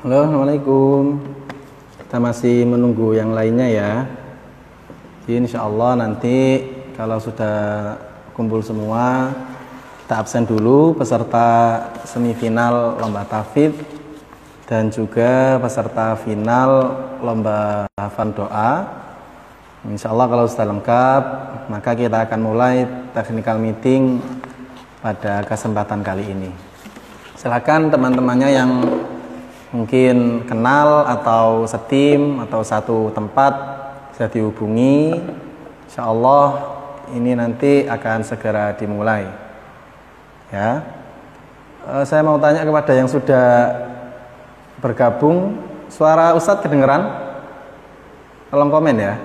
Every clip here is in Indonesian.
Halo, Assalamualaikum. Kita masih menunggu yang lainnya ya. Jadi insya Allah nanti kalau sudah kumpul semua, kita absen dulu peserta semifinal lomba tahfidz dan juga peserta final lomba hafal doa. Insya Allah kalau sudah lengkap, maka kita akan mulai technical meeting pada kesempatan kali ini. Silakan teman-temannya yang mungkin kenal atau setim atau satu tempat bisa dihubungi. Insya Allah ini nanti akan segera dimulai ya. Saya mau tanya kepada yang sudah bergabung, suara Ustadz kedengeran? Tolong komen ya.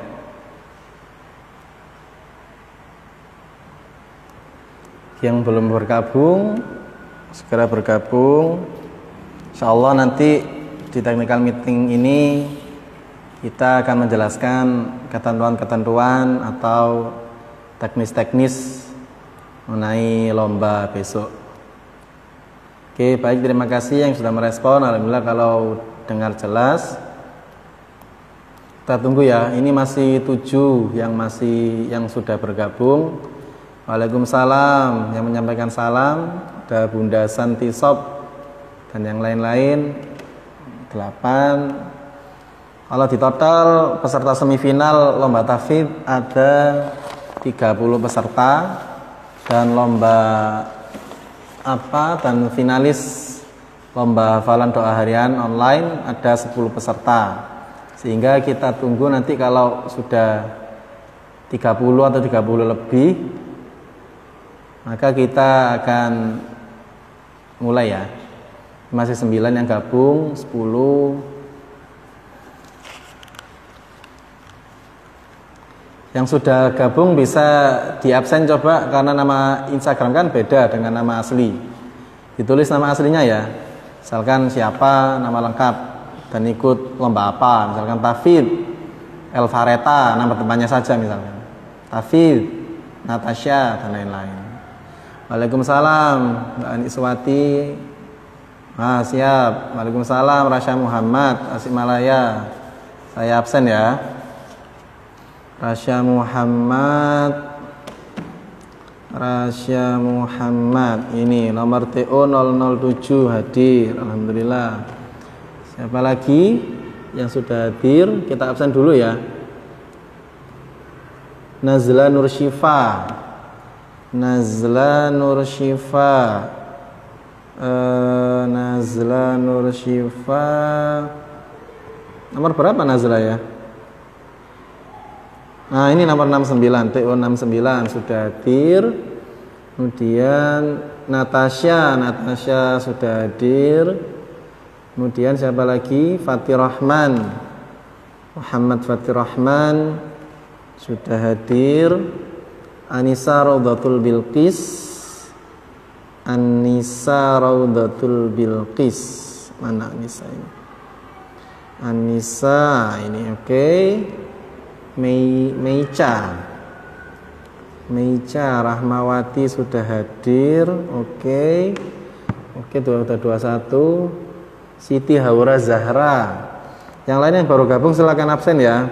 Yang belum bergabung segera bergabung. Insya Allah nanti di technical meeting ini kita akan menjelaskan ketentuan-ketentuan atau teknis-teknis mengenai lomba besok. Oke, baik, terima kasih yang sudah merespon. Alhamdulillah kalau dengar jelas. Kita tunggu ya. Ini masih 7 yang sudah bergabung. Waalaikumsalam. Yang menyampaikan salam ada Bunda Santi Sob dan yang lain-lain 8. Kalau di total peserta semifinal lomba tahfidz ada 30 peserta dan dan finalis lomba hafalan doa harian online ada 10 peserta. Sehingga kita tunggu nanti kalau sudah 30 atau 30 lebih, maka kita akan mulai ya. Masih 9 yang gabung, 10. Yang sudah gabung bisa di absen coba, karena nama Instagram kan beda dengan nama asli. Ditulis nama aslinya ya. Misalkan siapa, nama lengkap, dan ikut lomba apa. Misalkan Tahfidz Elvareta, nama temannya saja misalkan. Tahfidz Natasha dan lain-lain. Waalaikumsalam Mbak Aniswati. Siap. Waalaikumsalam Rasya Muhammad Asikmalaya. Saya absen ya. Rasya Muhammad ini nomor TO 007 hadir. Alhamdulillah. Siapa lagi yang sudah hadir? Kita absen dulu ya. Nazla Nursyifa. Nazla Nursyifa. Nomor berapa Nazla ya? Nah, ini nomor 69, TO 69 sudah hadir. Kemudian Natasha sudah hadir. Kemudian siapa lagi? Fatir Rahman. Muhammad Fatir Rahman sudah hadir. Anissa Raudatul Bilqis. Mana Anissa ini? Anissa ini oke. Meica Rahmawati sudah hadir. Oke, udah 21. Siti Haura Zahra. Yang lain yang baru gabung silakan absen ya.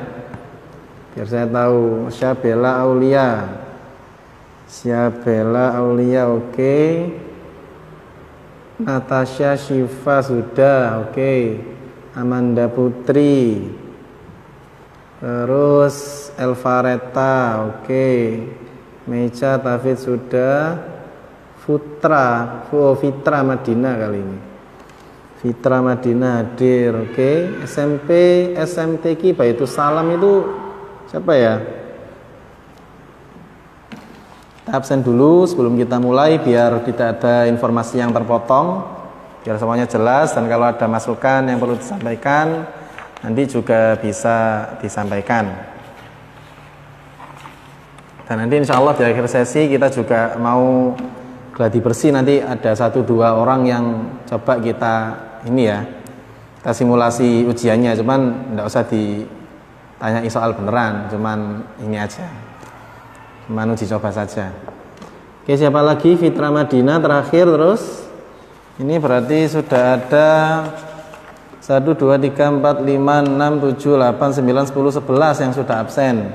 Biar saya tahu. Syabela Aulia oke. Natasha Syifa sudah oke. Amanda Putri. Terus Elvareta oke. Meja Tafid sudah. Fitra Madinah kali ini. Fitra Madinah hadir oke. SMTQ Baitus Salam itu siapa ya? Kita absen dulu sebelum kita mulai biar tidak ada informasi yang terpotong, biar semuanya jelas, dan kalau ada masukan yang perlu disampaikan nanti juga bisa disampaikan. Dan nanti insya Allah di akhir sesi kita juga mau gladi bersih. Nanti ada 1-2 orang yang coba kita kita simulasi ujiannya, cuman tidak usah ditanyai soal beneran, cuman ini aja, cuman uji coba saja. Oke, siapa lagi? Fitra Madinah terakhir. Terus ini berarti sudah ada 1, 2, 3, 4, 5, 6, 7, 8, 9, 10, 11 yang sudah absen.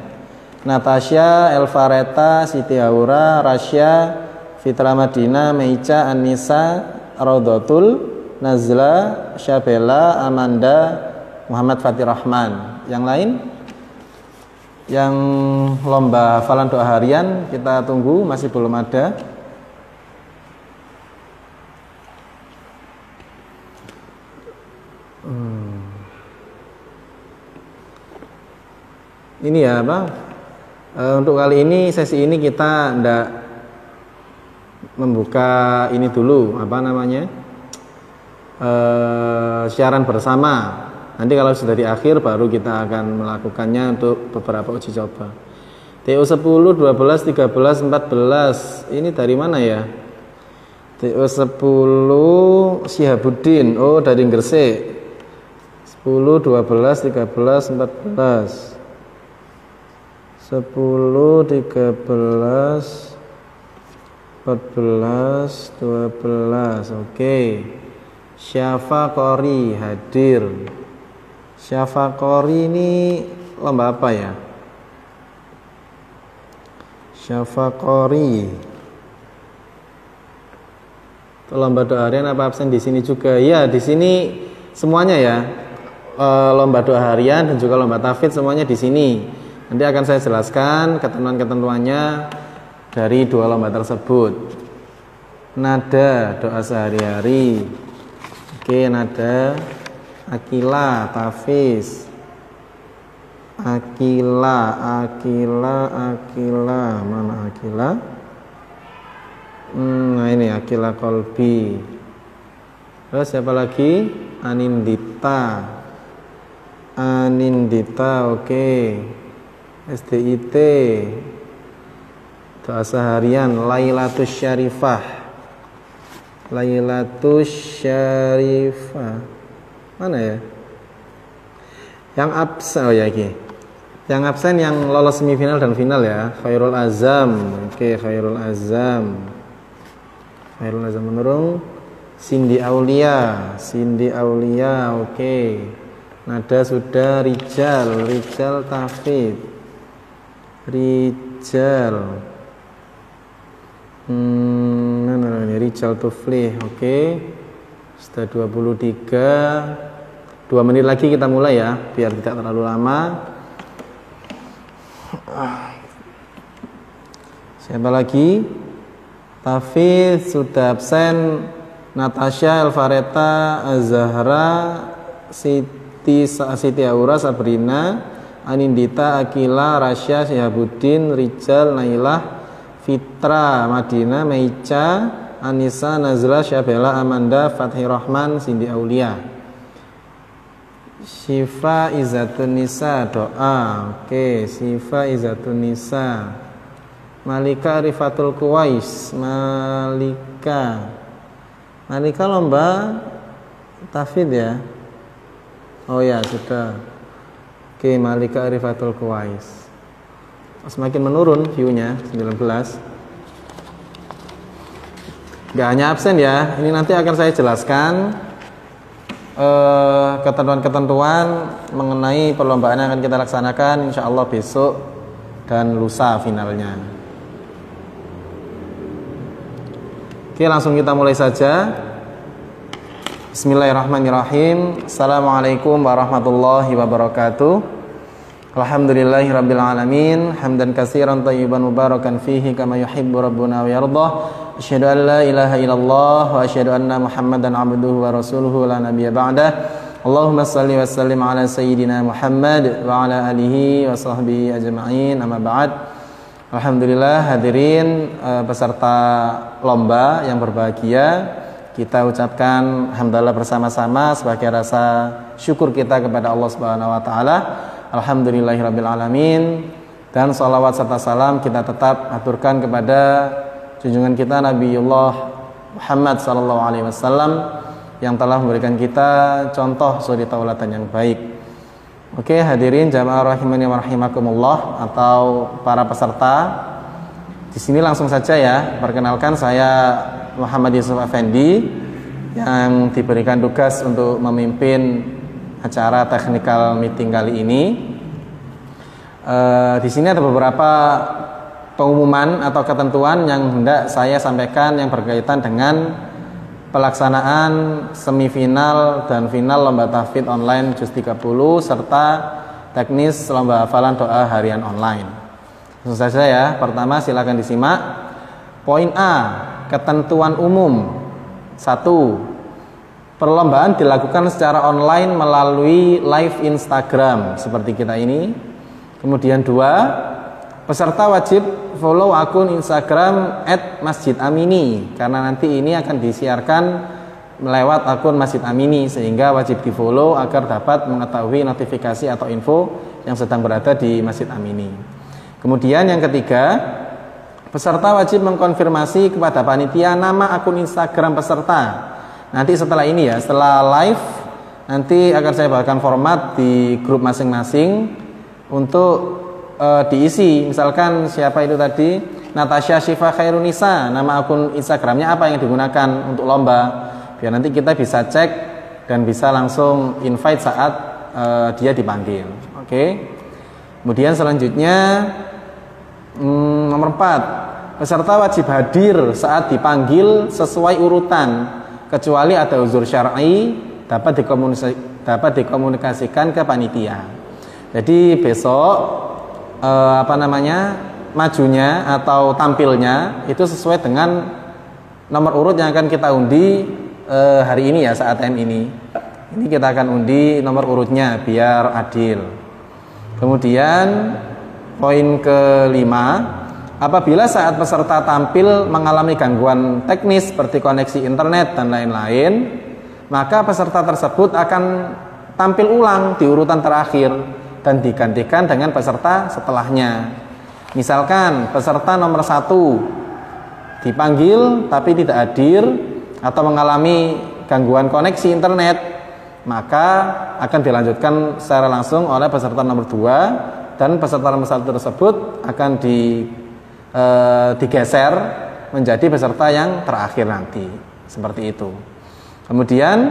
Natasha, Elvareta, Siti Aura, Rasya, Fitra Madina, Meica, Anissa, Raudatul, Nazla, Syabela, Amanda, Muhammad Fatir Rahman. Yang lain? Yang lomba hafalan doa harian kita tunggu, masih belum ada. Ini ya apa? Untuk kali ini sesi ini kita ndak membuka ini dulu, apa namanya? Siaran bersama. Nanti kalau sudah di akhir baru kita akan melakukannya untuk beberapa uji coba. TO 10, 12, 13, 14. Ini dari mana ya? TO 10 Syihabuddin. Oh, dari Gresik. 10, 12, 13, 14. 10, 13, 14, 12. Oke. Syafa Qori hadir. Syafa Qori ini lomba apa ya? Syafa Qori. Lomba doa harian apa absen di sini juga? Ya, di sini semuanya ya. Lomba doa harian dan juga lomba tahfidz semuanya di sini. Nanti akan saya jelaskan ketentuan-ketentuannya dari dua lomba tersebut. Nada doa sehari-hari. Oke, nada Akila, tahfidz. Akila, mana Akila? Nah ini Akila Kolbi. Terus siapa lagi? Anindita, oke. SDIT, doa seharian. Lailatus Syarifah. Mana ya? Yang absen, oh ya ini. Yang absen yang lolos semifinal dan final ya. Khairul Azam, oke, Khairul Azam menurung. Cindy Aulia, oke. Nada sudah. Rijal tahfidz. Mana ini? Rijal Tuflih, oke. Sudah 23. 2 menit lagi kita mulai ya, biar tidak terlalu lama. Siapa lagi? Tahfidz sudah absen. Natasha, Elvareta, Zahra, Siti Aura, Sabrina, Anindita, Akila, Rasya, Syihabuddin, Rijal, Nailah, Fitra Madina, Meica, Anissa, Nazla, Syabela, Amanda, Fathir Rahman, Cindy Aulia. Syifa Izzatun Nisa doa. Oke, Syifa Izzatun Nisa. Malika Rifatul Kuwais. Malika lomba tahfidz ya. Oh ya, sudah. Oke, Malika Rifatul Kuwais. Semakin menurun view-nya 19. Gak hanya absen ya. Ini nanti akan saya jelaskan ketentuan-ketentuan mengenai perlombaan yang akan kita laksanakan insya Allah besok dan lusa finalnya. Oke, langsung kita mulai saja. Bismillahirrahmanirrahim. Assalamualaikum warahmatullahi wabarakatuh. Alhamdulillahirabbil alamin, hamdan katsiran thayyiban mubarakan fihi kama yuhibbu rabbuna wa yardah. Asyhadu an la ilaha illallah wa asyhadu anna Muhammadan abduhu wa rasuluhu la nabiyya ba'dah. Allahumma shalli wa sallim ala sayyidina Muhammad wa ala alihi wa sahbihi ajma'in. Amma ba'd. Alhamdulillah hadirin peserta lomba yang berbahagia, kita ucapkan hamdalah bersama-sama sebagai rasa syukur kita kepada Allah Subhanahu wa taala. Alhamdulillahirabbil alamin, dan salawat serta salam kita tetap aturkan kepada junjungan kita Nabiullah Muhammad sallallahu alaihi wasallam yang telah memberikan kita contoh suri taulatan yang baik. Oke, hadirin jamaah rahimani wa rahimakumullah atau para peserta. Di sini langsung saja ya, perkenalkan saya Muhammad Yusuf Effendi yang diberikan tugas untuk memimpin acara technical meeting kali ini. Di sini ada beberapa pengumuman atau ketentuan yang hendak saya sampaikan yang berkaitan dengan pelaksanaan semifinal dan final lomba tahfidz online juz 30 serta teknis lomba hafalan doa harian online. Langsung saja ya. Pertama silakan disimak. Poin A, ketentuan umum. 1. Perlombaan dilakukan secara online melalui live Instagram seperti kita ini. Kemudian 2, peserta wajib follow akun Instagram @masjidamini karena nanti ini akan disiarkan melewat akun Masjid Amini sehingga wajib di follow agar dapat mengetahui notifikasi atau info yang sedang berada di Masjid Amini. Kemudian yang ketiga, peserta wajib mengkonfirmasi kepada panitia nama akun Instagram peserta. Nanti setelah ini ya, setelah live nanti akan saya bagikan format di grup masing-masing untuk diisi. Misalkan siapa itu tadi, Natasha Syifa Khairunisa, nama akun Instagramnya apa yang digunakan untuk lomba, biar nanti kita bisa cek dan bisa langsung invite saat dia dipanggil. Oke. Kemudian selanjutnya nomor 4, peserta wajib hadir saat dipanggil sesuai urutan kecuali ada uzur syar'i dapat dikomunikasikan ke panitia. Jadi besok majunya atau tampilnya itu sesuai dengan nomor urut yang akan kita undi hari ini ya, saat ini kita akan undi nomor urutnya biar adil. Kemudian poin kelima, apabila saat peserta tampil mengalami gangguan teknis seperti koneksi internet dan lain-lain, maka peserta tersebut akan tampil ulang di urutan terakhir dan digantikan dengan peserta setelahnya. Misalkan peserta nomor 1 dipanggil tapi tidak hadir atau mengalami gangguan koneksi internet, maka akan dilanjutkan secara langsung oleh peserta nomor 2 dan peserta nomor 1 tersebut akan digeser menjadi peserta yang terakhir nanti. Seperti itu. Kemudian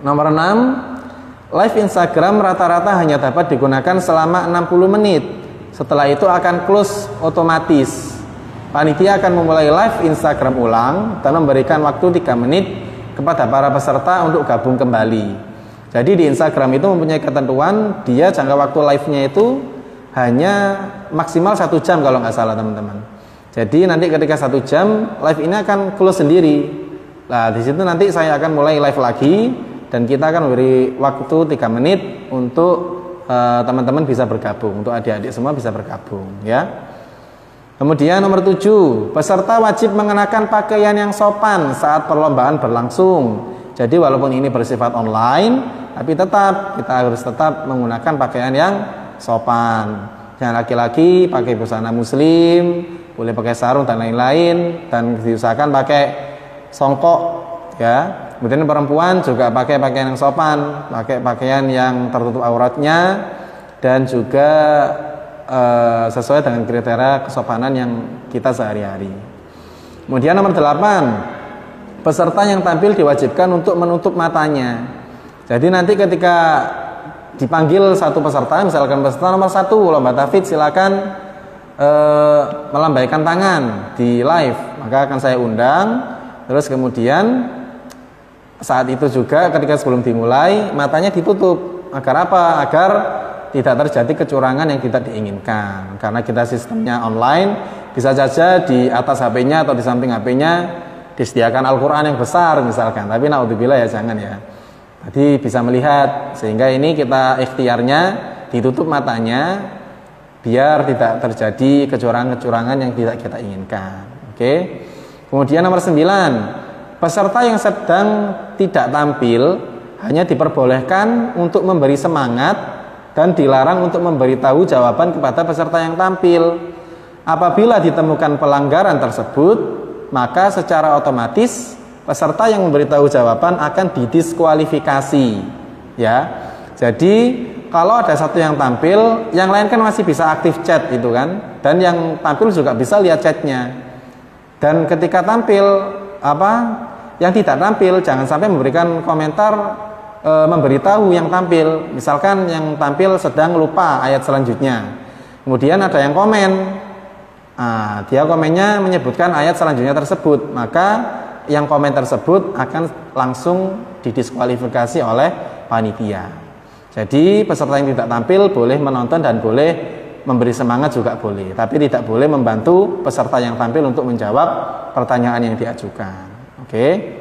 nomor 6, live Instagram rata-rata hanya dapat digunakan selama 60 menit. Setelah itu akan close otomatis. Panitia akan memulai live Instagram ulang dan memberikan waktu 3 menit kepada para peserta untuk gabung kembali. Jadi di Instagram itu mempunyai ketentuan, dia jangka waktu live-nya itu hanya maksimal 1 jam kalau nggak salah teman-teman. Jadi nanti ketika 1 jam live ini akan close sendiri. Nah di situ nanti saya akan mulai live lagi dan kita akan memberi waktu 3 menit untuk teman-teman bisa bergabung, untuk adik-adik semua bisa bergabung ya. Kemudian nomor 7, peserta wajib mengenakan pakaian yang sopan saat perlombaan berlangsung. Jadi walaupun ini bersifat online, tapi kita harus tetap menggunakan pakaian yang sopan. Yang laki-laki pakai busana muslim, boleh pakai sarung dan lain-lain, dan diusahakan pakai songkok ya. Kemudian perempuan juga pakai pakaian yang sopan, pakai pakaian yang tertutup auratnya dan juga sesuai dengan kriteria kesopanan yang kita sehari-hari. Kemudian nomor 8, peserta yang tampil diwajibkan untuk menutup matanya. Jadi nanti ketika dipanggil satu peserta, misalkan peserta nomor 1 lomba tahfidz, silakan melambaikan tangan di live, maka akan saya undang. Terus kemudian saat itu juga ketika sebelum dimulai matanya ditutup. Agar apa? Agar tidak terjadi kecurangan yang tidak diinginkan. Karena kita sistemnya online, bisa saja di atas HP-nya atau di samping HP-nya disediakan Al-Quran yang besar misalkan. Tapi naudzubillah ya, jangan ya. Jadi bisa melihat, sehingga ini kita ikhtiarnya ditutup matanya biar tidak terjadi kecurangan-kecurangan yang tidak kita inginkan. Oke. Kemudian nomor 9, peserta yang sedang tidak tampil hanya diperbolehkan untuk memberi semangat dan dilarang untuk memberitahu jawaban kepada peserta yang tampil. Apabila ditemukan pelanggaran tersebut, maka secara otomatis peserta yang memberitahu jawaban akan didiskualifikasi. Ya. Jadi kalau ada satu yang tampil, yang lain kan masih bisa aktif chat itu kan, dan yang tampil juga bisa lihat chatnya. Dan ketika tampil yang tidak tampil jangan sampai memberikan komentar memberitahu yang tampil. Misalkan yang tampil sedang lupa ayat selanjutnya, kemudian ada yang komen, dia komennya menyebutkan ayat selanjutnya tersebut, maka yang komen tersebut akan langsung didiskualifikasi oleh panitia. Jadi peserta yang tidak tampil boleh menonton dan boleh memberi semangat juga boleh, tapi tidak boleh membantu peserta yang tampil untuk menjawab pertanyaan yang diajukan. Oke.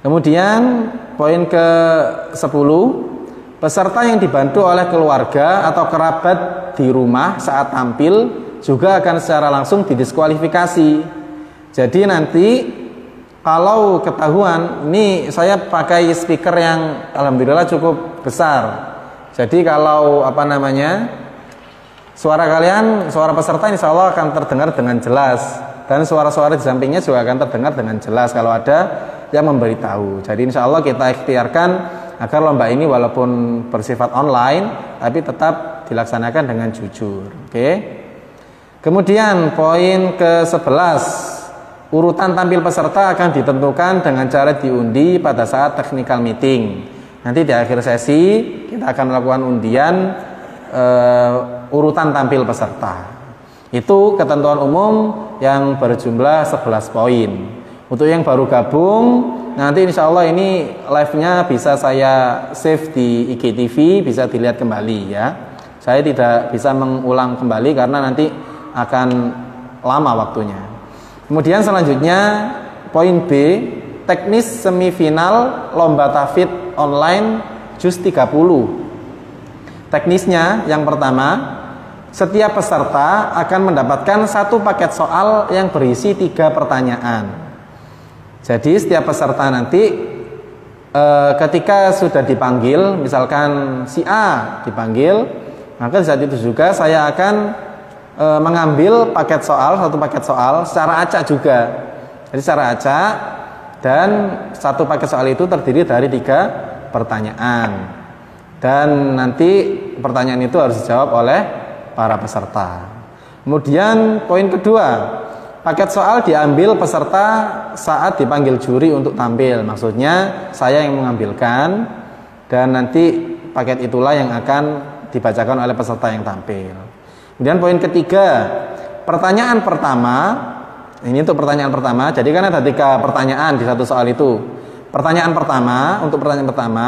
Kemudian poin ke-10, peserta yang dibantu oleh keluarga atau kerabat di rumah saat tampil juga akan secara langsung didiskualifikasi. Jadi nanti kalau ketahuan, ini saya pakai speaker yang alhamdulillah cukup besar. Jadi kalau suara kalian, suara peserta insya Allah akan terdengar dengan jelas, dan suara-suara di sampingnya juga akan terdengar dengan jelas kalau ada yang memberitahu. Jadi insya Allah kita ikhtiarkan agar lomba ini walaupun bersifat online tapi tetap dilaksanakan dengan jujur. Oke. Kemudian poin ke-11, urutan tampil peserta akan ditentukan dengan cara diundi pada saat technical meeting. Nanti di akhir sesi kita akan melakukan undian urutan tampil peserta. Itu ketentuan umum yang berjumlah 11 poin. Untuk yang baru gabung, nanti insya Allah ini live-nya bisa saya save di IGTV, bisa dilihat kembali ya. Saya tidak bisa mengulang kembali karena nanti akan lama waktunya. Kemudian selanjutnya poin B, teknis semifinal lomba tahfidz online juz 30. Teknisnya yang pertama, setiap peserta akan mendapatkan satu paket soal yang berisi 3 pertanyaan. Jadi setiap peserta nanti ketika sudah dipanggil, misalkan si A dipanggil, maka saat itu juga saya akan mengambil satu paket soal secara acak juga. Jadi secara acak, dan satu paket soal itu terdiri dari 3 pertanyaan. Dan nanti pertanyaan itu harus dijawab oleh para peserta. Kemudian poin kedua, paket soal diambil peserta saat dipanggil juri untuk tampil. Maksudnya saya yang mengambilkan, dan nanti paket itulah yang akan dibacakan oleh peserta yang tampil. Kemudian poin ketiga, pertanyaan pertama, ini untuk pertanyaan pertama. Jadi kan ada 3 pertanyaan di satu soal itu. Untuk pertanyaan pertama,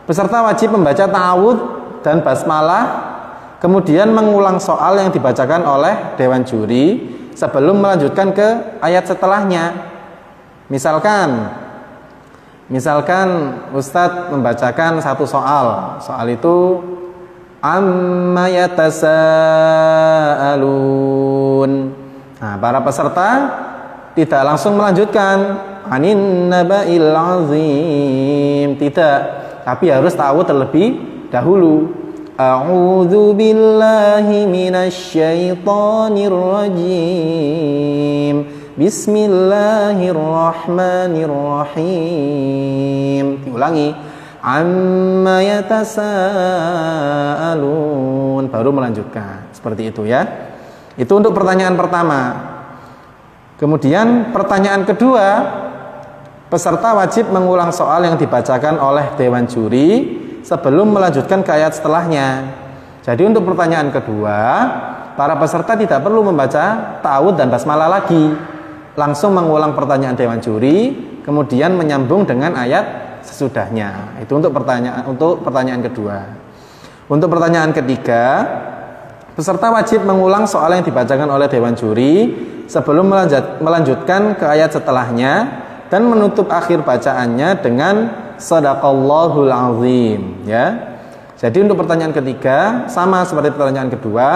peserta wajib membaca ta'awudz dan basmalah, kemudian mengulang soal yang dibacakan oleh dewan juri sebelum melanjutkan ke ayat setelahnya. Misalkan Ustadz membacakan satu soal itu amma yatasaalun. Nah, para peserta tidak langsung melanjutkan anin naba'il azim, tidak, tapi harus tahu terlebih dahulu. A'udzu billahi minasyaitonir rajim. Bismillahirrahmanirrahim. Diulangi. Amma yatasaalun, baru melanjutkan. Seperti itu ya. Itu untuk pertanyaan pertama. Kemudian pertanyaan kedua, peserta wajib mengulang soal yang dibacakan oleh dewan juri sebelum melanjutkan ke ayat setelahnya. Jadi untuk pertanyaan kedua, para peserta tidak perlu membaca ta'awudz dan basmalah lagi, langsung mengulang pertanyaan dewan juri, kemudian menyambung dengan ayat sesudahnya. Itu untuk pertanyaan kedua. Untuk pertanyaan ketiga, peserta wajib mengulang soal yang dibacakan oleh dewan juri sebelum melanjutkan ke ayat setelahnya dan menutup akhir bacaannya dengan Shadaqallahul azim ya. Jadi untuk pertanyaan ketiga sama seperti pertanyaan kedua,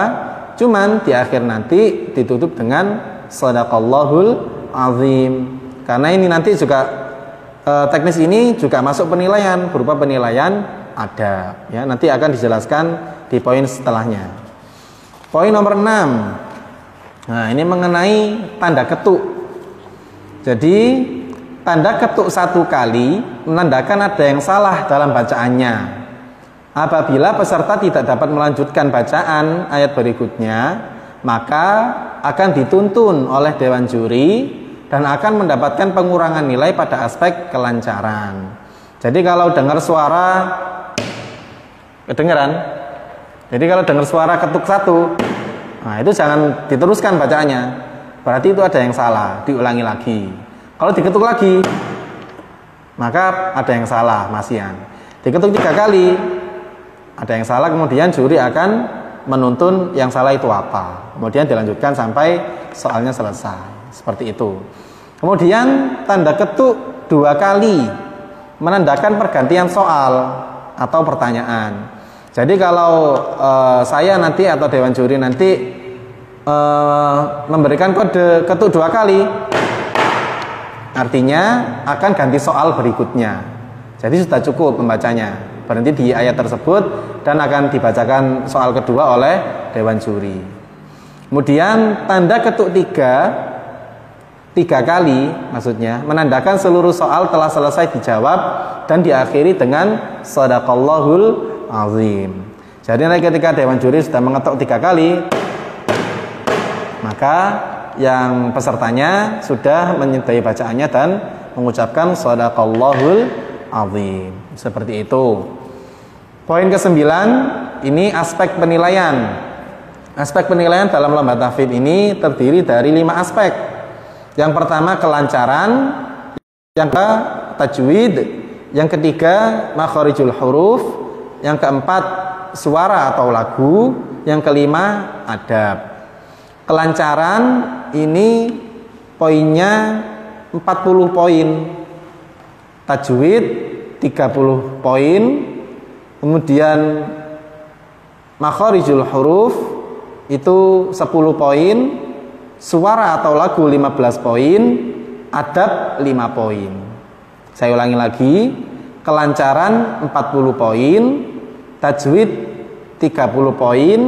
cuman di akhir nanti ditutup dengan Shadaqallahul azim. Karena ini nanti juga teknis ini juga masuk penilaian berupa penilaian adab ya. Nanti akan dijelaskan di poin setelahnya. Poin nomor 6. Nah, ini mengenai tanda ketuk. Jadi tanda ketuk 1 kali menandakan ada yang salah dalam bacaannya. Apabila peserta tidak dapat melanjutkan bacaan ayat berikutnya, maka akan dituntun oleh dewan juri dan akan mendapatkan pengurangan nilai pada aspek kelancaran. Jadi kalau dengar suara kedengeran, jadi kalau dengar suara ketuk satu, nah itu jangan diteruskan bacaannya. Berarti itu ada yang salah, diulangi lagi. Kalau diketuk lagi, maka ada yang salah, masian. Diketuk 3 kali, ada yang salah, kemudian juri akan menuntun yang salah itu apa. Kemudian dilanjutkan sampai soalnya selesai. Seperti itu. Kemudian tanda ketuk 2 kali menandakan pergantian soal atau pertanyaan. Jadi kalau saya nanti atau Dewan Juri nanti memberikan kode ketuk 2 kali, artinya akan ganti soal berikutnya. Jadi sudah cukup membacanya, berhenti di ayat tersebut dan akan dibacakan soal kedua oleh Dewan Juri. Kemudian tanda ketuk 3 kali, maksudnya menandakan seluruh soal telah selesai dijawab dan diakhiri dengan shadaqallahul azim. Jadi ketika Dewan Juri sudah mengetuk 3 kali, maka yang pesertanya sudah menyertai bacaannya dan mengucapkan shadaqallahul azim. Seperti itu. Poin ke-9, ini aspek penilaian. Aspek penilaian dalam lomba tahfidz ini terdiri dari 5 aspek. Yang pertama kelancaran, yang kedua tajwid, yang ketiga makharijul huruf, yang keempat suara atau lagu, yang kelima adab. Kelancaran ini poinnya 40 poin, tajwid 30 poin, kemudian makharijul huruf itu 10 poin, suara atau lagu 15 poin, adab 5 poin. Saya ulangi lagi, kelancaran 40 poin, tajwid 30 poin,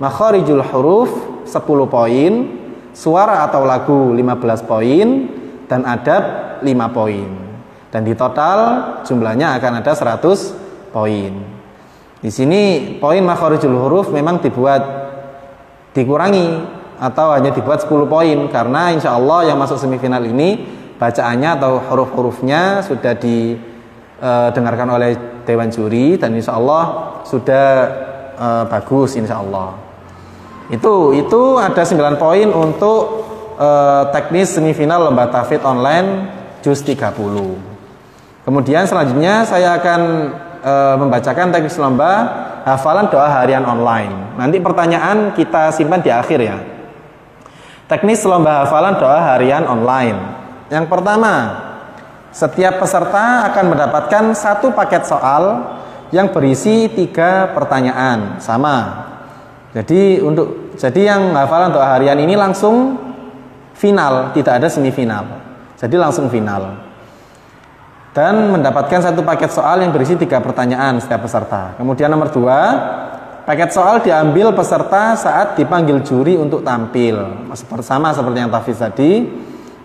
makharijul huruf 10 poin, suara atau lagu 15 poin, dan adab 5 poin. Dan di total jumlahnya akan ada 100 poin. Di sini poin makharijul huruf memang dikurangi atau hanya dibuat 10 poin karena insya Allah yang masuk semifinal ini bacaannya atau huruf-hurufnya sudah didengarkan oleh Dewan Juri dan insya Allah sudah bagus insya Allah. Itu ada 9 poin untuk teknis semifinal lomba tahfidz online juz 30. Kemudian selanjutnya saya akan membacakan teknis lomba hafalan doa harian online. Nanti pertanyaan kita simpan di akhir ya. Teknis lomba hafalan doa harian online. Yang pertama, setiap peserta akan mendapatkan 1 paket soal yang berisi 3 pertanyaan sama. Jadi yang hafalan doa harian ini langsung final, tidak ada semifinal. Jadi langsung final. Dan mendapatkan 1 paket soal yang berisi 3 pertanyaan setiap peserta. Kemudian nomor 2, paket soal diambil peserta saat dipanggil juri untuk tampil. Sama seperti yang tahfidz tadi.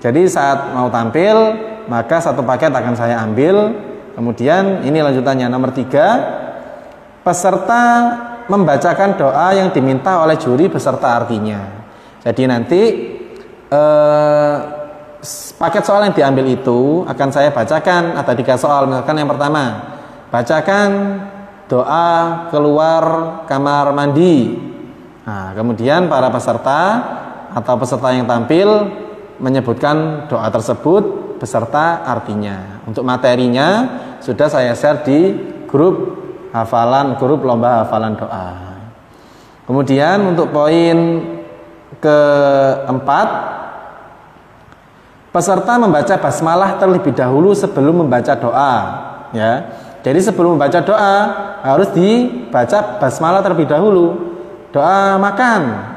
Jadi saat mau tampil, maka 1 paket akan saya ambil. Kemudian ini lanjutannya nomor 3, peserta membacakan doa yang diminta oleh juri beserta artinya. Jadi nanti paket soal yang diambil itu akan saya bacakan. Ada 3 soal. Misalkan yang pertama, bacakan doa keluar kamar mandi. Nah, kemudian para peserta atau peserta yang tampil menyebutkan doa tersebut beserta artinya. Untuk materinya sudah saya share di grup lomba hafalan doa. Kemudian untuk poin keempat, peserta membaca basmalah terlebih dahulu sebelum membaca doa, ya. Jadi sebelum membaca doa harus dibaca basmalah terlebih dahulu. Doa makan,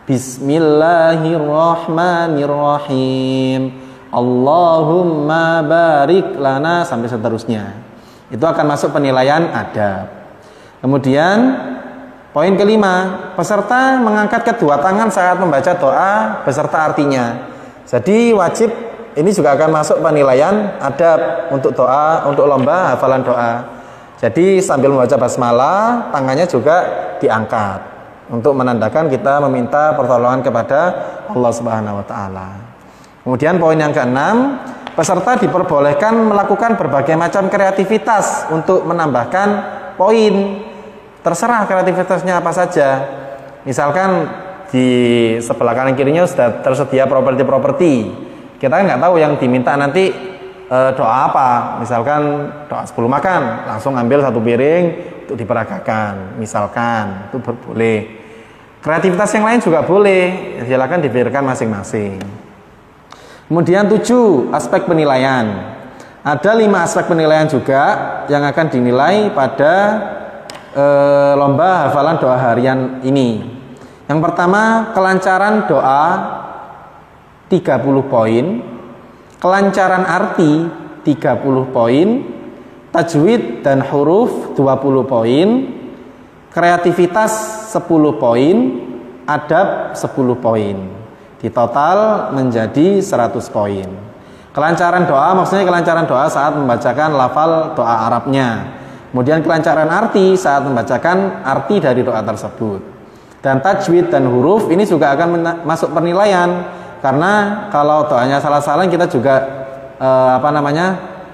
Bismillahirrahmanirrahim, Allahumma barik lana, sampai seterusnya. Itu akan masuk penilaian adab. Kemudian poin kelima, peserta mengangkat kedua tangan saat membaca doa beserta artinya. Jadi wajib, ini juga akan masuk penilaian adab untuk doa, untuk lomba hafalan doa. Jadi sambil membaca basmalah, tangannya juga diangkat untuk menandakan kita meminta pertolongan kepada Allah Subhanahu wa taala. Kemudian poin yang keenam, Peserta diperbolehkan melakukan berbagai macam kreativitas untuk menambahkan poin. Terserah kreativitasnya apa saja. Misalkan di sebelah kanan kirinya sudah tersedia properti-properti. Kita kan nggak tahu yang diminta nanti doa apa. Misalkan doa 10 makan, langsung ambil 1 piring untuk diperagakan. Misalkan itu boleh. Kreativitas yang lain juga boleh. Silakan dipikirkan masing-masing. Kemudian 7 aspek penilaian. Ada 5 aspek penilaian juga yang akan dinilai pada lomba hafalan doa harian ini. Yang pertama, kelancaran doa 30 poin, kelancaran arti 30 poin, tajwid dan huruf 20 poin, kreativitas 10 poin, adab 10 poin. Di total menjadi 100 poin. Kelancaran doa maksudnya kelancaran doa saat membacakan lafal doa Arabnya. Kemudian kelancaran arti saat membacakan arti dari doa tersebut. Dan tajwid dan huruf ini juga akan masuk penilaian. Karena kalau doanya salah-salah kita juga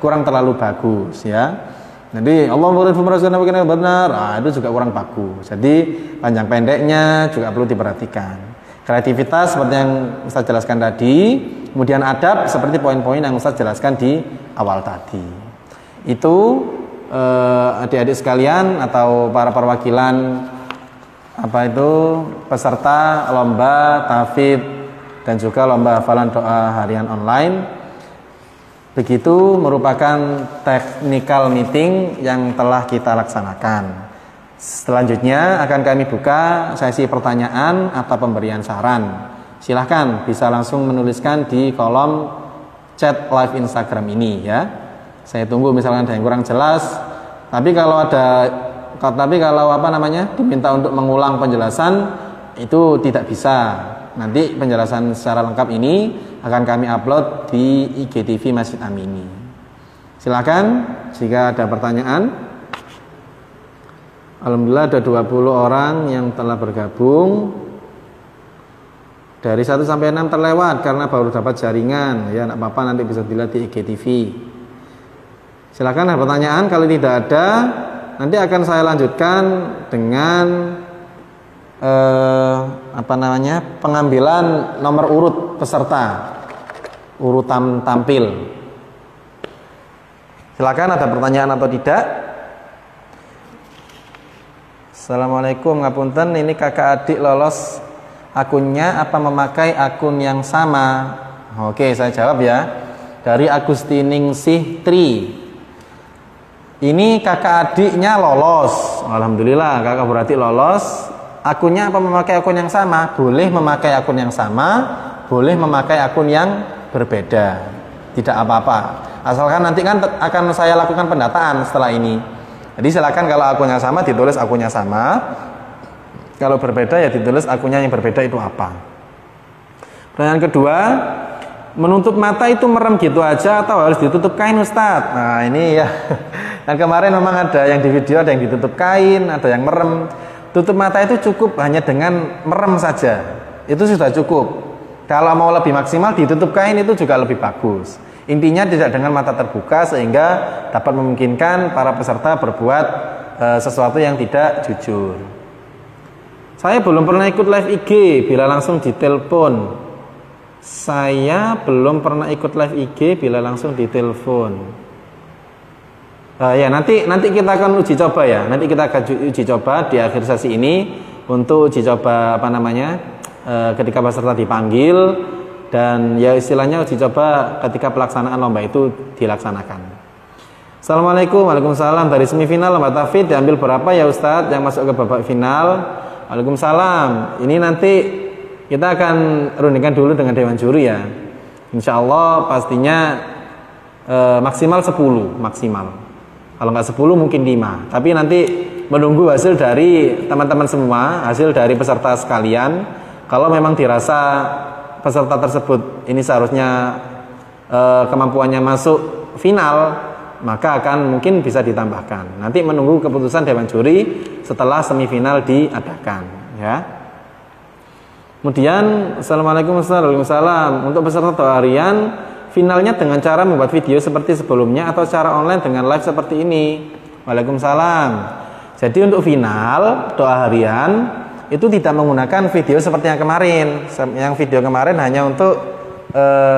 kurang terlalu bagus ya. Jadi Allah benar, itu juga kurang bagus. Jadi panjang pendeknya juga perlu diperhatikan. Kreativitas seperti yang Ustaz jelaskan tadi, kemudian adab seperti poin-poin yang Ustaz jelaskan di awal tadi. Itu adik-adik sekalian atau para perwakilan peserta lomba tahfidz dan juga lomba hafalan doa harian online. Begitu merupakan technical meeting yang telah kita laksanakan. Selanjutnya akan kami buka sesi pertanyaan atau pemberian saran. Silahkan bisa langsung menuliskan di kolom chat live Instagram ini ya. Saya tunggu misalkan ada yang kurang jelas. Tapi kalau diminta untuk mengulang penjelasan itu tidak bisa. Nanti penjelasan secara lengkap ini akan kami upload di IGTV Masjid Amini. Silakan jika ada pertanyaan. Alhamdulillah ada 20 orang yang telah bergabung. Dari 1 sampai 6 terlewat karena baru dapat jaringan. Ya, enggak apa-apa, nanti bisa dilihat di IGTV. Silakan ada pertanyaan. Kalau tidak ada, nanti akan saya lanjutkan dengan pengambilan nomor urut peserta, urutan tampil. Silakan ada pertanyaan atau tidak. Assalamualaikum, ngapunten, ini kakak adik lolos akunnya apa memakai akun yang sama? Oke, saya jawab ya. Dari Agustiningsih Tri. Ini kakak adiknya lolos. Alhamdulillah, kakak beradik lolos. Akunnya apa memakai akun yang sama? Boleh memakai akun yang sama, boleh memakai akun yang berbeda. Tidak apa-apa. Asalkan nanti kan akan saya lakukan pendataan setelah ini. Jadi silakan kalau akunnya sama ditulis akunnya sama. Kalau berbeda ya ditulis akunnya yang berbeda itu apa. Pertanyaan kedua, menutup mata itu merem gitu aja atau harus ditutup kain Ustadz? Nah ini ya, yang kemarin memang ada yang di video ada yang ditutup kain, ada yang merem. Tutup mata itu cukup hanya dengan merem saja, itu sudah cukup. Kalau mau lebih maksimal ditutup kain itu juga lebih bagus. Intinya tidak dengan mata terbuka sehingga dapat memungkinkan para peserta berbuat sesuatu yang tidak jujur. Saya belum pernah ikut live IG bila langsung ditelepon. Saya belum pernah ikut live IG bila langsung ditelepon. Ya nanti kita akan uji coba ya. Nanti kita akan uji coba di akhir sesi ini untuk uji coba ketika peserta dipanggil. Dan ya istilahnya uji coba ketika pelaksanaan lomba itu dilaksanakan. Assalamualaikum, waalaikumsalam. Dari semifinal lomba tahfidz diambil berapa ya Ustadz yang masuk ke babak final? Waalaikumsalam. Ini nanti kita akan rundingkan dulu dengan Dewan Juri ya. Insya Allah pastinya maksimal 10 maksimal. Kalau nggak 10 mungkin 5. Tapi nanti menunggu hasil dari teman-teman semua, hasil dari peserta sekalian. Kalau memang dirasa peserta tersebut ini seharusnya kemampuannya masuk final, maka akan mungkin bisa ditambahkan. Nanti menunggu keputusan Dewan Juri setelah semifinal diadakan ya. Kemudian Assalamualaikum warahmatullahi wabarakatuh. Untuk peserta doa harian finalnya dengan cara membuat video seperti sebelumnya atau secara online dengan live seperti ini? Waalaikumsalam. Jadi untuk final doa harian itu tidak menggunakan video seperti yang kemarin. Yang video kemarin hanya untuk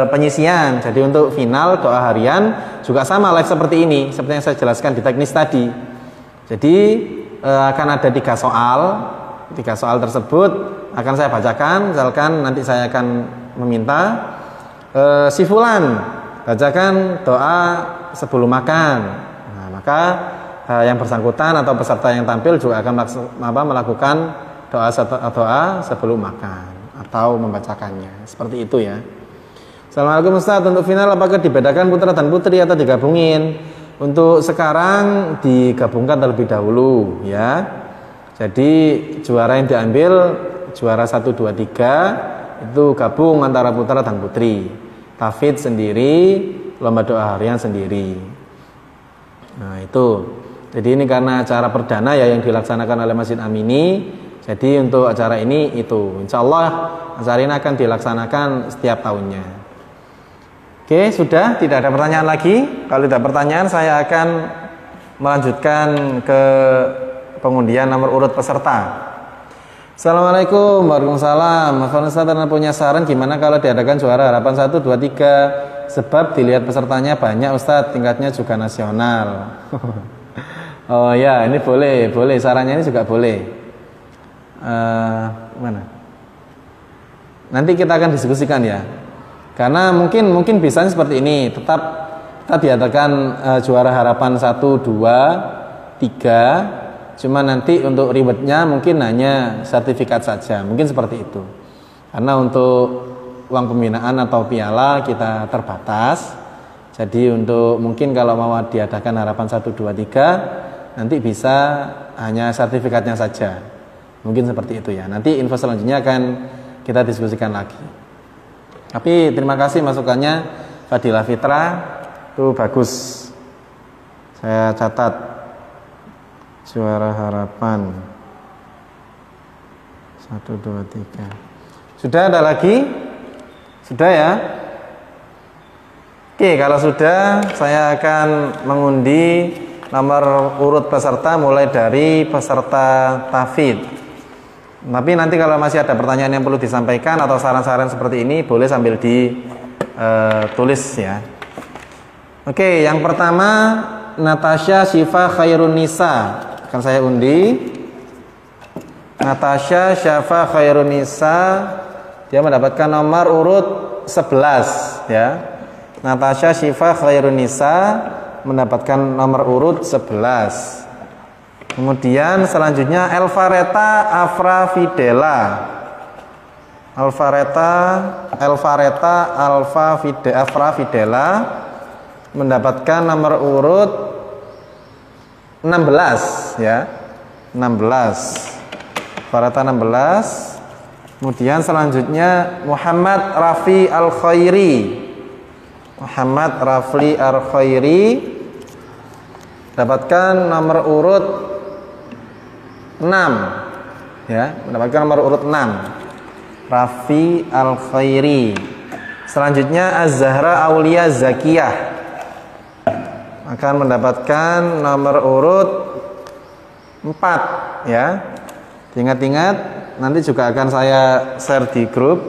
penyisian. Jadi untuk final doa harian juga sama live seperti ini, seperti yang saya jelaskan di teknis tadi. Jadi akan ada 3 soal. 3 soal tersebut akan saya bacakan. Misalkan nanti saya akan meminta si fulan bacakan doa sebelum makan. Nah, maka yang bersangkutan atau peserta yang tampil juga akan melakukan doa sebelum makan atau membacakannya. Seperti itu ya. Assalamualaikum Ustaz, untuk final apakah dibedakan putra dan putri atau digabungin? Untuk sekarang digabungkan terlebih dahulu ya. Jadi juara yang diambil juara 1, 2, 3 itu gabung antara putra dan putri. Tahfidz sendiri, lomba doa harian sendiri. Nah itu. Jadi ini karena acara perdana ya yang dilaksanakan oleh Masjid Amini. Jadi untuk acara ini itu insya Allah acara ini akan dilaksanakan setiap tahunnya. Oke, sudah tidak ada pertanyaan lagi. Kalau tidak pertanyaan, saya akan melanjutkan ke pengundian nomor urut peserta. Assalamualaikum warahmatullahi wabarakatuh. Ustaz, punya saran gimana kalau diadakan juara harapan 1, 2, 3? Sebab dilihat pesertanya banyak Ustaz, tingkatnya juga nasional. Oh ya, ini boleh. Sarannya ini juga boleh. Mana? Nanti kita akan diskusikan ya. Karena mungkin bisanya seperti ini, tetap diadakan juara harapan 1, 2, 3. Cuma nanti untuk rewardnya mungkin hanya sertifikat saja, mungkin seperti itu. Karena untuk uang pembinaan atau piala kita terbatas. Jadi untuk mungkin kalau mau diadakan harapan 1, 2, 3 nanti bisa hanya sertifikatnya saja. Mungkin seperti itu ya. Nanti info selanjutnya akan kita diskusikan lagi. Tapi terima kasih masukannya Fadilah Fitra, itu bagus. Saya catat juara harapan 1, 2, 3. Sudah ada lagi? Sudah ya? Oke, kalau sudah saya akan mengundi nomor urut peserta mulai dari peserta tahfidz. Tapi nanti kalau masih ada pertanyaan yang perlu disampaikan atau saran-saran seperti ini boleh sambil ditulis ya. Oke, yang pertama Natasha Syifa Khairun Nisa akan saya undi. Natasha Syifa Khairun Nisa, dia mendapatkan nomor urut 11 ya. Natasha Syifa Khairun Nisa mendapatkan nomor urut 11. Kemudian selanjutnya Elvareta Afra Fidela mendapatkan nomor urut 16 ya. 16. Elvareta 16. Kemudian selanjutnya Muhammad Rafli Al-Khairi mendapatkan nomor urut 6 ya, mendapatkan nomor urut 6. Rafi Al-Khairi. Selanjutnya Az-Zahra Aulia Zakiyah akan mendapatkan nomor urut 4 ya. Ingat-ingat nanti juga akan saya share di grup.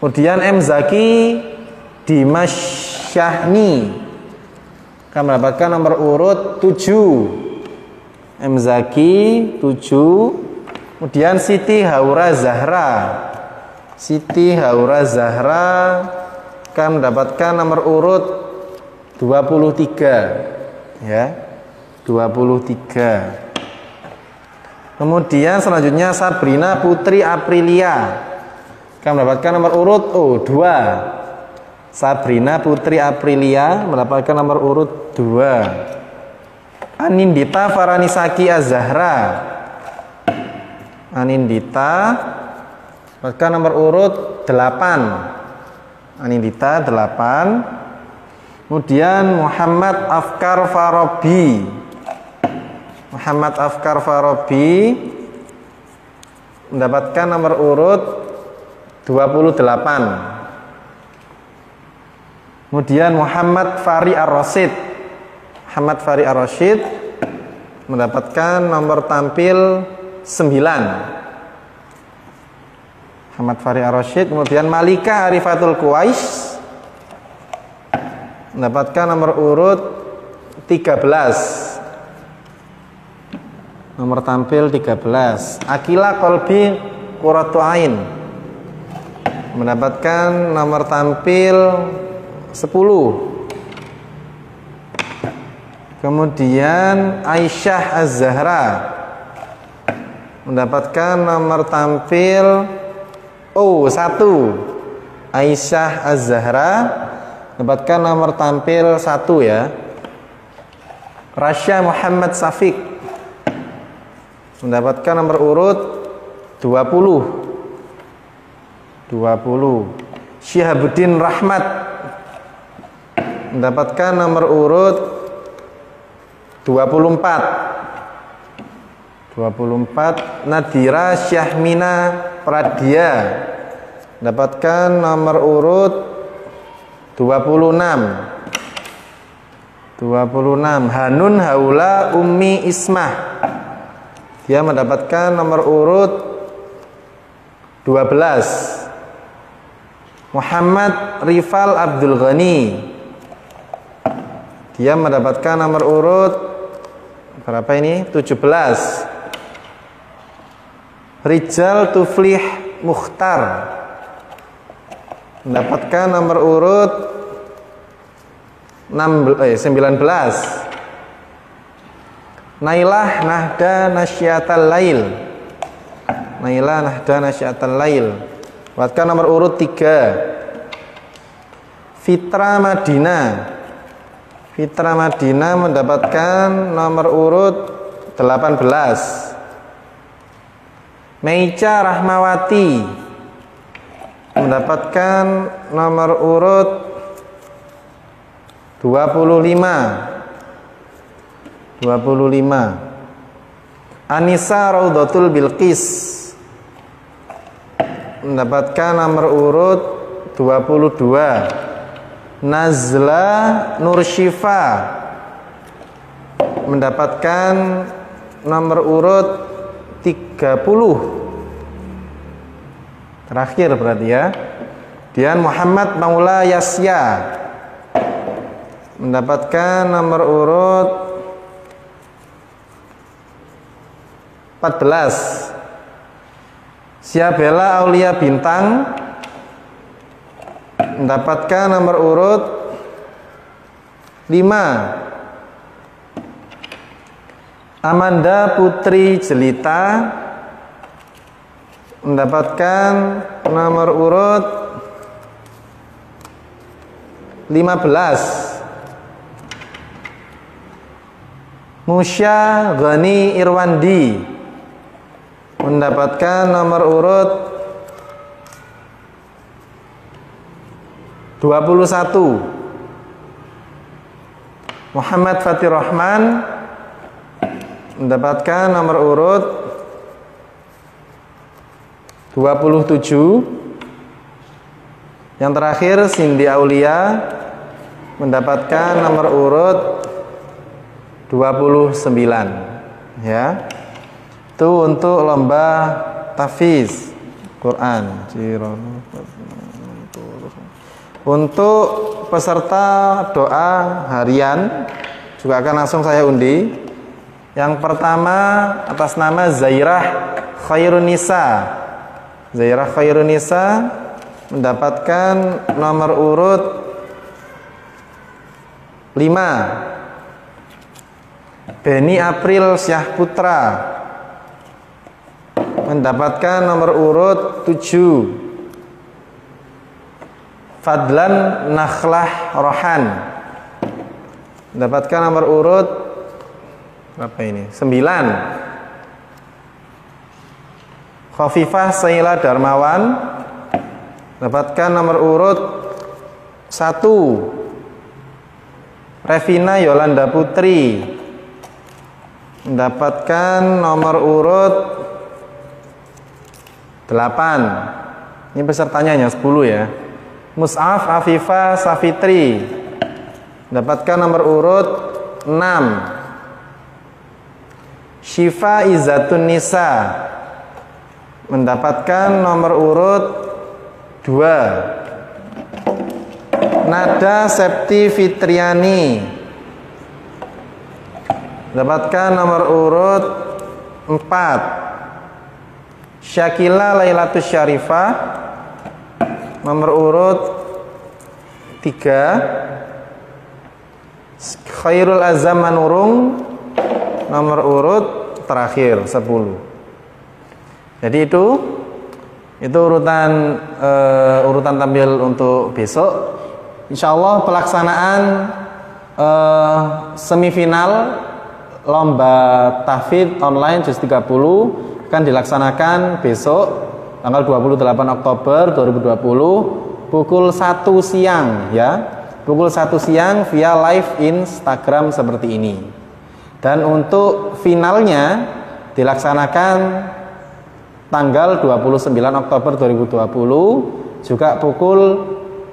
Kemudian M Zaki Dimas Syahni akan mendapatkan nomor urut 7. M Zaki 7. Kemudian Siti Haura Zahra akan mendapatkan nomor urut 23 ya. 23. Kemudian selanjutnya Sabrina Putri Aprilia akan mendapatkan nomor urut 2. Sabrina Putri Aprilia mendapatkan nomor urut 2. Anindita Faranisaki Az-Zahra mendapatkan nomor urut 8. Anindita 8. Kemudian Muhammad Afkar Farabi mendapatkan nomor urut 28. Kemudian Muhammad Fari Ar-Rasyid. Muhammad Fari Ar-Rasyid mendapatkan nomor tampil 9. Muhammad Fari Ar-Rasyid. Kemudian Malika Arifatul Qais mendapatkan nomor urut 13. Nomor tampil 13. Akila Kolbi Qurratu Ain mendapatkan nomor tampil 10. Kemudian Aisyah Az-Zahra mendapatkan nomor tampil 1. Aisyah Az-Zahra mendapatkan nomor tampil 1 ya. Rasya Muhammad Safiq mendapatkan nomor urut 20. Syihabuddin Rahmat mendapatkan nomor urut 24. Nadira Syahmina Pradia mendapatkan nomor urut 26. Hanun Haula Ummi Ismah, dia mendapatkan nomor urut 12. Muhammad Rifal Abdul Ghani, dia mendapatkan nomor urut berapa ini? 17. Rijal Tuflih Mukhtar mendapatkan nomor urut 19. Nailah Nahda Nasyatal Lail, Nailah Nahda Nasyatal Lail mendapatkan nomor urut 3. Fitra Madinah mendapatkan nomor urut 18. Meica Rahmawati mendapatkan nomor urut 25. Anissa Raudatul Bilqis mendapatkan nomor urut 22. Nazla Nursyifa mendapatkan nomor urut 30. Terakhir berarti ya. Dan Muhammad Maula Yasya mendapatkan nomor urut 14. Syabela Aulia Bintang mendapatkan nomor urut 5. Amanda Putri Jelita mendapatkan nomor urut 15. Musya Ghani Irwandi mendapatkan nomor urut 21. Muhammad Fatir Rahman mendapatkan nomor urut 27. Yang terakhir Cindy Aulia mendapatkan nomor urut 29. Ya. Itu untuk lomba tahfiz Quran. Untuk peserta doa harian juga akan langsung saya undi. Yang pertama atas nama Zairah Khairunisa. Zairah Khairunisa mendapatkan nomor urut 5. Beni April Syah Putra mendapatkan nomor urut 7. Fadlan Nakhlah Rohan mendapatkan nomor urut berapa ini? 9. Khafifah Saila Darmawan mendapatkan nomor urut 1. Revina Yolanda Putri mendapatkan nomor urut 8. Ini pesertanya hanya 10 ya. Mus'af Afifah Safitri mendapatkan nomor urut 6. Syifa Izzatun Nisa mendapatkan nomor urut 2. Nada Septi Fitriani mendapatkan nomor urut 4. Syakila Lailatus Syarifah nomor urut 3. Khairul Azam Manurung nomor urut terakhir 10. Jadi itu urutan tampil untuk besok. Insyaallah pelaksanaan semifinal lomba tahfidz online juz 30 akan dilaksanakan besok tanggal 28 Oktober 2020 pukul 1 siang ya. Pukul 1 siang via live Instagram seperti ini. Dan untuk finalnya dilaksanakan tanggal 29 Oktober 2020 juga pukul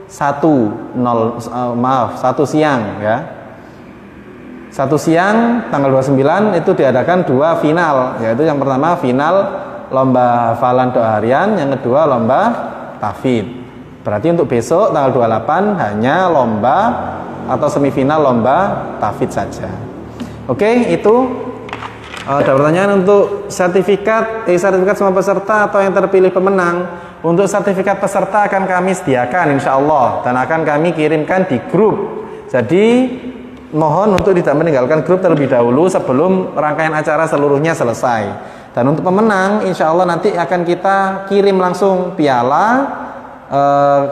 1 siang ya. 1 siang tanggal 29 itu diadakan 2 final, yaitu yang pertama final lomba hafalan doa harian, yang kedua lomba tahfidz. Berarti untuk besok tanggal 28 hanya lomba atau semifinal lomba tahfidz saja. Oke, itu ada pertanyaan untuk sertifikat semua peserta atau yang terpilih pemenang. Untuk sertifikat peserta akan kami sediakan insya Allah dan akan kami kirimkan di grup. Jadi mohon untuk tidak meninggalkan grup terlebih dahulu sebelum rangkaian acara seluruhnya selesai. Dan untuk pemenang insya Allah nanti akan kita kirim langsung piala,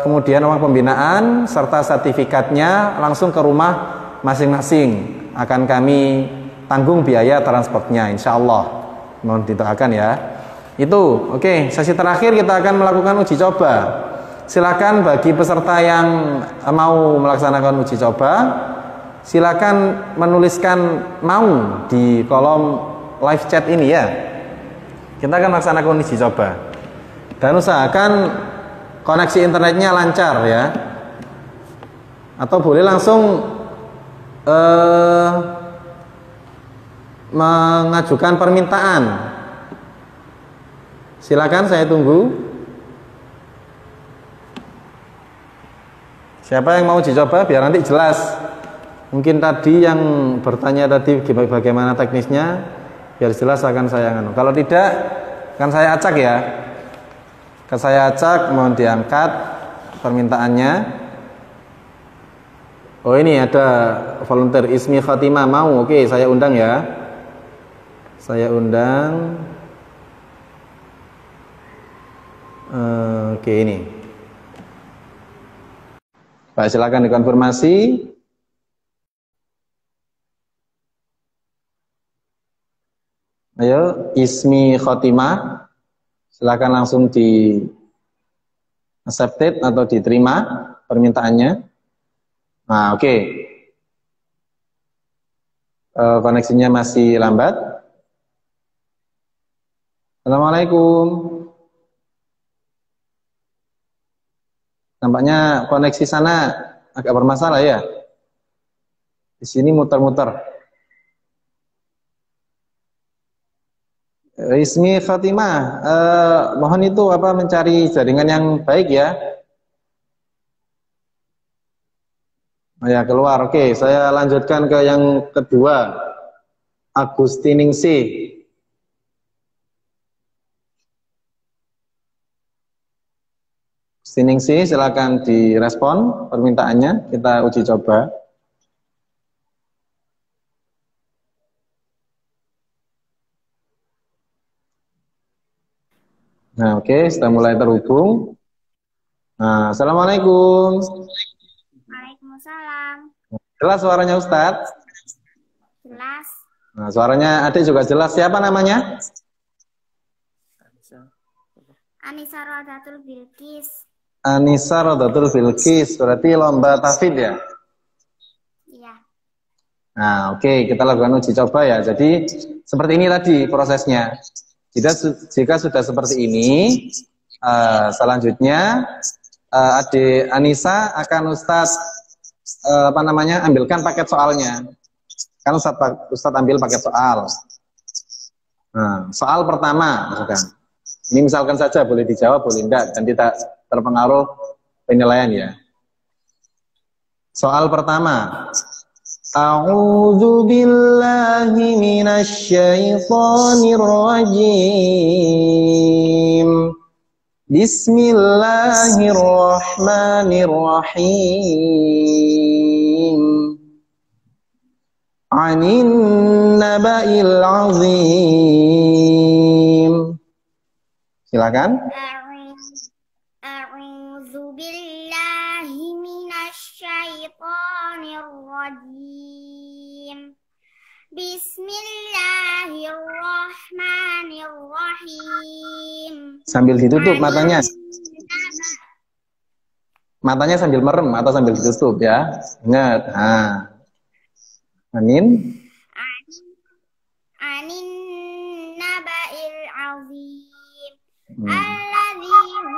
kemudian uang pembinaan serta sertifikatnya langsung ke rumah masing-masing. Akan kami tanggung biaya transportnya insya Allah. Mohon didoakan ya. Itu oke. Sesi terakhir kita akan melakukan uji coba. Silakan bagi peserta yang mau melaksanakan uji coba, silakan menuliskan mau di kolom live chat ini ya. Kita akan melaksanakan uji coba. Dan usahakan koneksi internetnya lancar ya. Atau boleh langsung mengajukan permintaan. Silakan, saya tunggu. Siapa yang mau uji coba biar nanti jelas. Mungkin tadi yang bertanya tadi bagaimana teknisnya, biar jelas akan saya nganu. Kalau tidak, kan saya acak ya. Kan saya acak, mohon diangkat permintaannya. Oh ini ada volunteer Ismi Fatimah mau, oke saya undang ya. Saya undang. Oke ini. Baik, silakan dikonfirmasi. Ayo, Ismi Khotimah, silakan langsung di accepted atau diterima permintaannya. Nah, oke. Koneksinya masih lambat. Assalamualaikum. Nampaknya koneksi sana agak bermasalah ya. Di sini muter-muter. Ismi Fatimah, mohon itu mencari jaringan yang baik ya. Oh ya keluar, oke. Saya lanjutkan ke yang kedua, Agustiningsih. Agustiningsih, silakan direspon permintaannya. Kita uji coba. Nah, oke, sudah mulai terhubung. Nah, assalamualaikum. Waalaikumsalam. Jelas suaranya Ustadz? Jelas. Nah, suaranya adik juga jelas. Siapa namanya? Anissa Rodatul Bilqis. Anissa Rodatul Bilqis. Berarti lomba tahfidz ya? Iya. Nah, oke, kita lakukan uji coba ya. Jadi, seperti ini tadi prosesnya. Jika sudah seperti ini, selanjutnya adik Anissa akan Ustadz ambilkan paket soalnya. Kan Ustadz ambil paket soal. Nah, soal pertama misalkan. Ini misalkan saja boleh dijawab, boleh enggak, dan tidak terpengaruh penilaian ya. Soal pertama. A'udzu billahi minasy syaithanir rajim. Bismillahirrahmanirrahim. 'Anin naba'il 'azim. Silakan. A'udzu billahi minasy syaithanir rajim. Bismillahirrahmanirrahim. Sambil ditutup matanya. Matanya sambil merem atau sambil ditutup ya. Ingat. Nah. Anin. Anin naba'il azim. Alladzi hum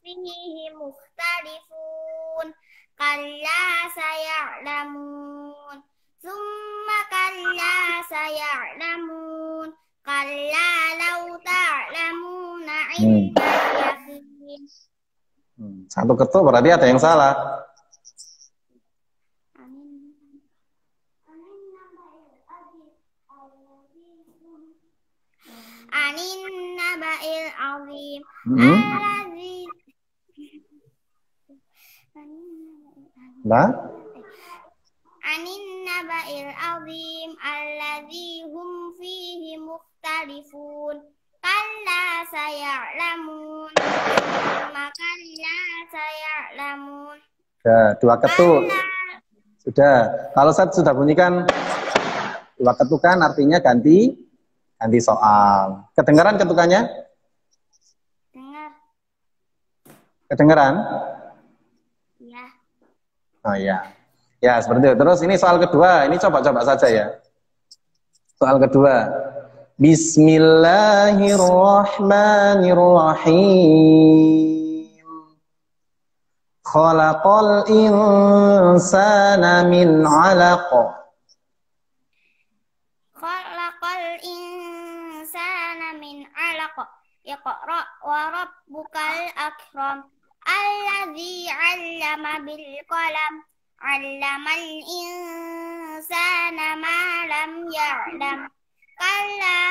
fihi mukhtalifun. Kalla saya'lamun. Summa kalla saya'lamun. Kalla law ta'lamuna ilmal yaqin. Satu ketuk berarti ada yang salah. Anin naba'il azim. Alladzi Nah. Anin naba'il azim alladzi hum fihi mukhtalifun. Kalla saya'lamun. Maka la saya'lamun. Ya, dua ketuk. Sudah. Kalau saya sudah bunyikan dua ketukan artinya ganti soal. Kedengaran ketukannya? Dengar. Kedengaran? Ya. Oh iya. Ya, seperti itu. Terus ini soal kedua. Ini coba-coba saja ya. Soal kedua. Bismillahirrahmanirrahim. Khalaqal insana min 'alaq. Khalaqal insana min 'alaq. Iqra wa rabbukal akram. Alladzi 'allama bil qalam. 'Allamal insana ma lam ya'lam. Kalla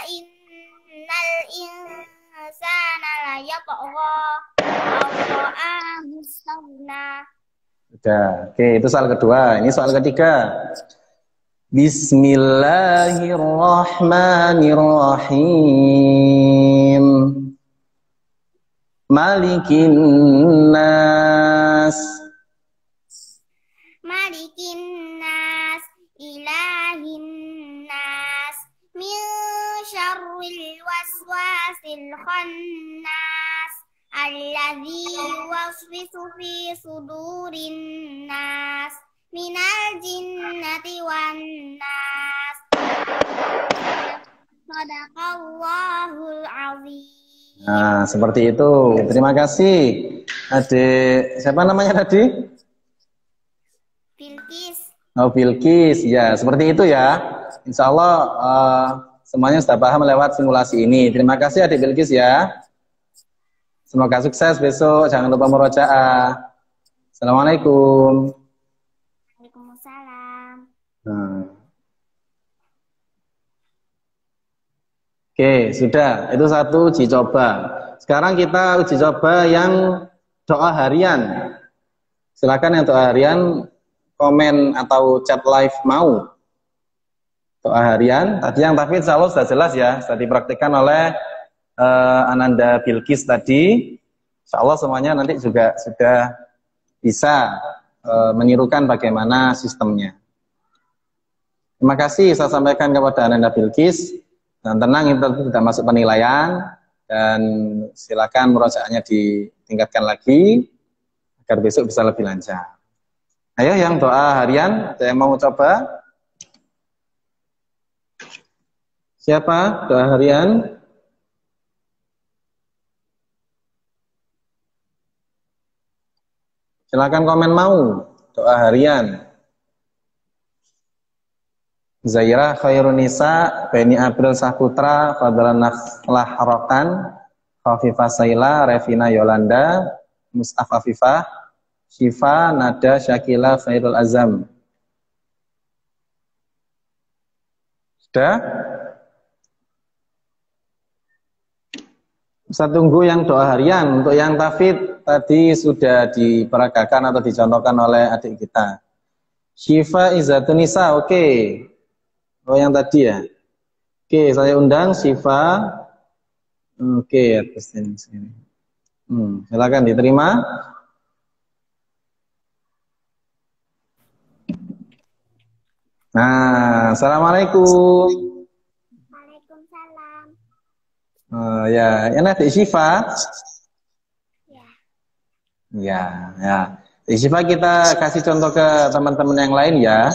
innal insana la yatgha. Ra'ahu istaghna. Sudah. Oke, itu soal kedua. Ini soal ketiga. Bismillahirrahmanirrahim. Malikin nas. Malikin nas, ilahin nas, min syarril waswasil khannas, alladzi yuwaswisu fi sudurin nas, minal jinnati wan nas. Shadaqallahul azim. Nah, seperti itu. Terima kasih. Adik, siapa namanya tadi? Bilqis. Oh, Bilqis. Ya, seperti itu ya. Insya Allah semuanya sudah paham lewat simulasi ini. Terima kasih adik Bilqis ya. Semoga sukses besok. Jangan lupa murojaah. Assalamualaikum. Waalaikumsalam. Oke, sudah. Itu satu uji coba. Sekarang kita uji coba yang doa harian. Silakan yang doa harian komen atau chat live mau. Doa harian. Tadi yang tahfidz insya Allah sudah jelas ya. Sudah dipraktikkan oleh Ananda Bilqis tadi. Insya Allah semuanya nanti juga sudah bisa menirukan bagaimana sistemnya. Terima kasih saya sampaikan kepada Ananda Bilqis. Dan tenang, itu tidak masuk penilaian. Dan silakan murojaahnya ditingkatkan lagi agar besok bisa lebih lancar. Ayo yang doa harian, ada yang mau coba? Siapa doa harian? Silakan komen mau doa harian. Zairah Khairun Nisa, Beni April Saputra, Fadlan Nakhlah Harokan, Khafifah Saila, Revina Yolanda, Mustaf Afifah, Syifa, Nada, Syakila, Khairul Azam. Sudah? Saya tunggu yang doa harian. Untuk yang tafid tadi sudah diperagakan atau dicontohkan oleh adik kita. Syifa Izzatun Nisa, oke. Oh yang tadi ya. Oke, saya undang Syifa. Oke, atas sini. Silakan diterima. Nah, assalamualaikum. Waalaikumsalam. Ya, enak Adik Syifa. Ya. Ya. Adik Syifa kita kasih contoh ke teman-teman yang lain ya.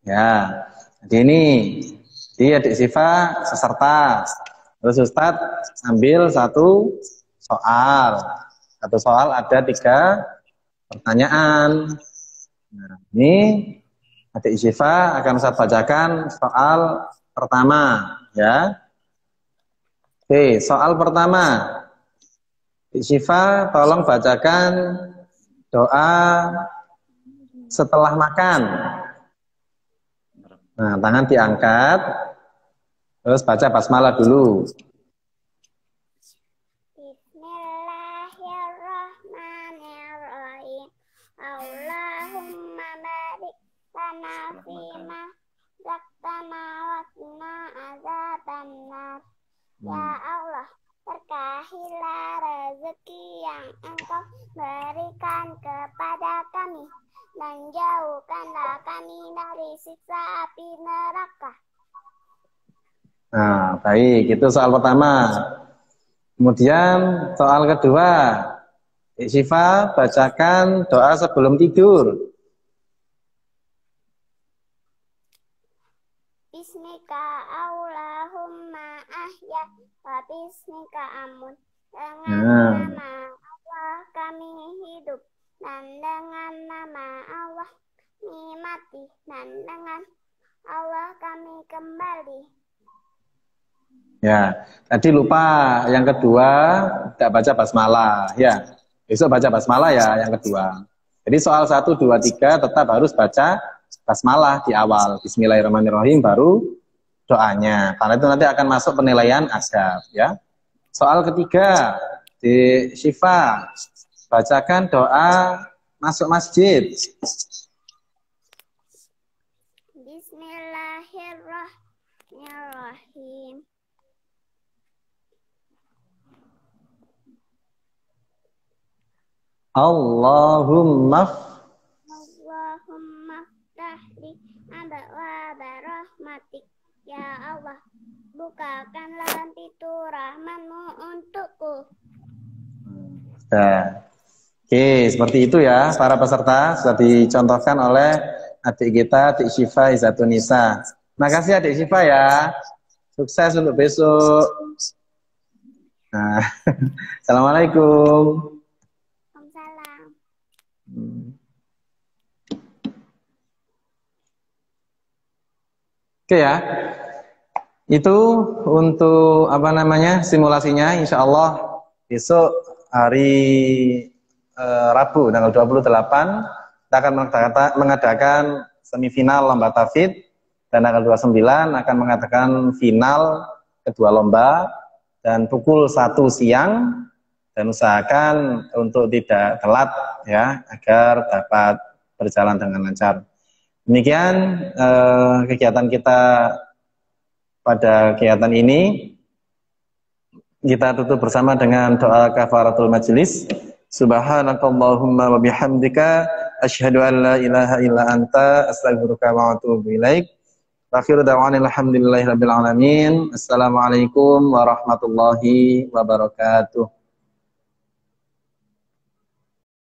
Ya, jadi ini dia Adik Syifa peserta. Terus Ustadz ambil satu soal. Satu soal ada 3 pertanyaan. Nah, ini Adik Syifa akan Ustadz bacakan soal pertama, ya. Oke, soal pertama. Adik Syifa tolong bacakan doa setelah makan. Nah, tangan diangkat, terus baca basmalah dulu. Bismillahirrahmanirrahim. Allahumma barik lana fima razaqtana wa qina azabannar. Ya Allah, berkahilah rezeki yang Engkau berikan kepada kami, dan jauhkanlah kami dari siksa api neraka. Nah, baik, itu soal pertama. Kemudian soal kedua, Syifa bacakan doa sebelum tidur. Bismika Allahumma ahya wa bismika amut. Dengan nama Allah kami hidup, dan dengan nama Allah kami mati, dan dengan Allah kami kembali. Ya, tadi lupa yang kedua tidak baca basmalah. Ya, besok baca basmalah ya yang kedua. Jadi soal 1, 2, 3 tetap harus baca basmalah di awal. Bismillahirrahmanirrahim baru doanya. Karena itu nanti akan masuk penilaian adab. Ya. Soal ketiga di Syifa bacakan doa masuk masjid. Bismillahirrahmanirrahim. Allahumma ftahli abwaaba rahmatik. Ya Allah, bukakanlah pintu rahmat-Mu untukku. Nah, oke, seperti itu ya para peserta, sudah dicontohkan oleh adik kita, Adik Syifa Izzatun Nisa. Makasih Adik Syifa ya. Sukses untuk besok. Nah, Assalamualaikum. Waalaikumsalam. Oke ya. Itu untuk simulasinya, insya Allah besok hari Rabu tanggal 28 kita akan mengadakan semifinal lomba tafid, dan tanggal 29 akan mengadakan final kedua lomba, dan pukul 1 siang, dan usahakan untuk tidak telat ya agar dapat berjalan dengan lancar. Demikian kegiatan kita pada kegiatan ini. Kita tutup bersama dengan doa kafaratul majlis. Subhanakallahumma wa bihamdika asyhadu an la ilaha illa anta astaghfiruka wa atubu ilaik. Wa akhiru da'wana alhamdulillahirabbil alamin. Assalamualaikum warahmatullahi wabarakatuh.